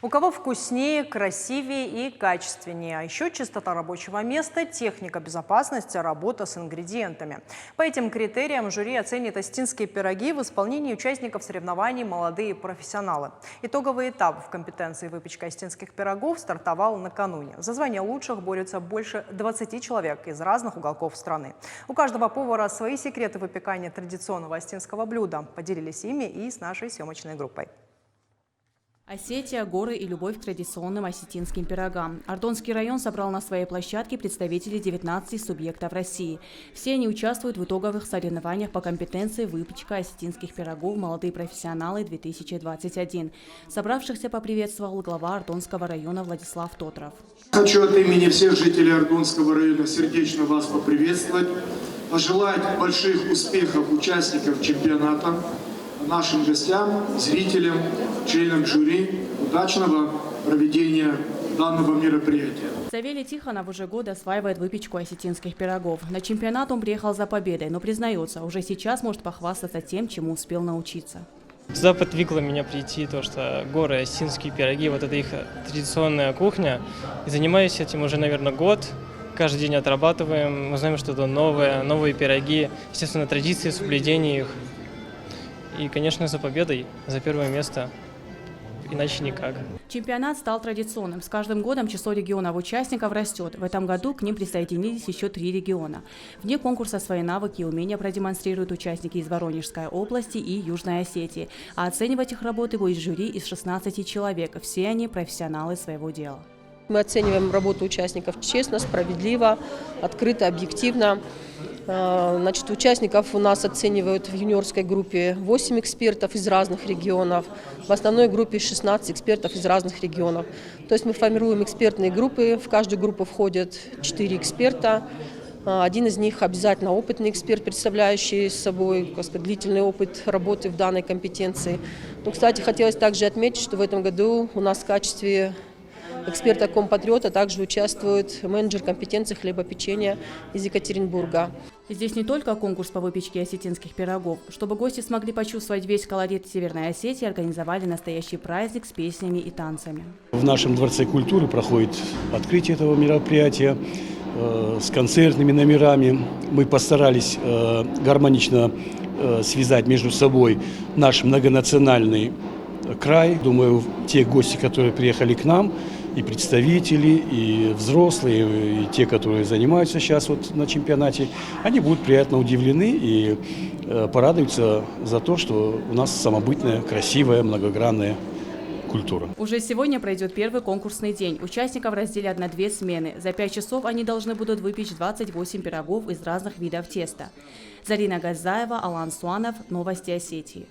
У кого вкуснее, красивее и качественнее. А еще чистота рабочего места, техника безопасности, работа с ингредиентами. По этим критериям жюри оценит осетинские пироги в исполнении участников соревнований «Молодые профессионалы». Итоговый этап в компетенции выпечка осетинских пирогов стартовал накануне. За звание лучших борются больше 20 человек из разных уголков страны. У каждого повара свои секреты выпекания традиционного осетинского блюда. Поделились ими и с нашей съемочной группой. Осетия, горы и любовь к традиционным осетинским пирогам. Ардонский район собрал на своей площадке представителей 19 субъектов России. Все они участвуют в итоговых соревнованиях по компетенции выпечка осетинских пирогов «Молодые профессионалы-2021». Собравшихся поприветствовал глава Ардонского района Владислав Тотров. Хочу от имени всех жителей Ардонского района сердечно вас поприветствовать, пожелать больших успехов участников чемпионата, нашим гостям, зрителям, членам жюри удачного проведения данного мероприятия. Савелий Тихонов уже год осваивает выпечку осетинских пирогов. На чемпионат он приехал за победой, но признается, уже сейчас может похвастаться тем, чему успел научиться. Сюда подвигло меня прийти то, что горы, осетинские пироги, вот это их традиционная кухня. И занимаюсь этим уже, наверное, год. Каждый день отрабатываем, мы знаем что-то новое, новые пироги, естественно, традиции, соблюдение их. И, конечно, за победой, за первое место. Иначе никак. Чемпионат стал традиционным. С каждым годом число регионов-участников растет. В этом году к ним присоединились еще 3 региона. Вне конкурса свои навыки и умения продемонстрируют участники из Воронежской области и Южной Осетии. А оценивать их работы будет жюри из 16 человек. Все они профессионалы своего дела. Мы оцениваем работу участников честно, справедливо, открыто, объективно. Значит, участников у нас оценивают в юниорской группе 8 экспертов из разных регионов, в основной группе 16 экспертов из разных регионов. То есть мы формируем экспертные группы, в каждую группу входят 4 эксперта. Один из них обязательно опытный эксперт, представляющий собой, так сказать, длительный опыт работы в данной компетенции. Ну, кстати, хотелось также отметить, что в этом году у нас в качестве эксперта-компатриота также участвует менеджер компетенции хлебопечения из Екатеринбурга. Здесь не только конкурс по выпечке осетинских пирогов. Чтобы гости смогли почувствовать весь колорит Северной Осетии, организовали настоящий праздник с песнями и танцами. В нашем Дворце культуры проходит открытие этого мероприятия с концертными номерами. Мы постарались гармонично связать между собой наш многонациональный край. Думаю, те гости, которые приехали к нам, и представители, и взрослые, и те, которые занимаются сейчас вот на чемпионате, они будут приятно удивлены и порадуются за то, что у нас самобытная, красивая, многогранная культура. Уже сегодня пройдет первый конкурсный день. Участников разделят на 2 смены. За 5 часов они должны будут выпечь 28 пирогов из разных видов теста. Зарина Газаева, Алан Суанов. Новости Осетии.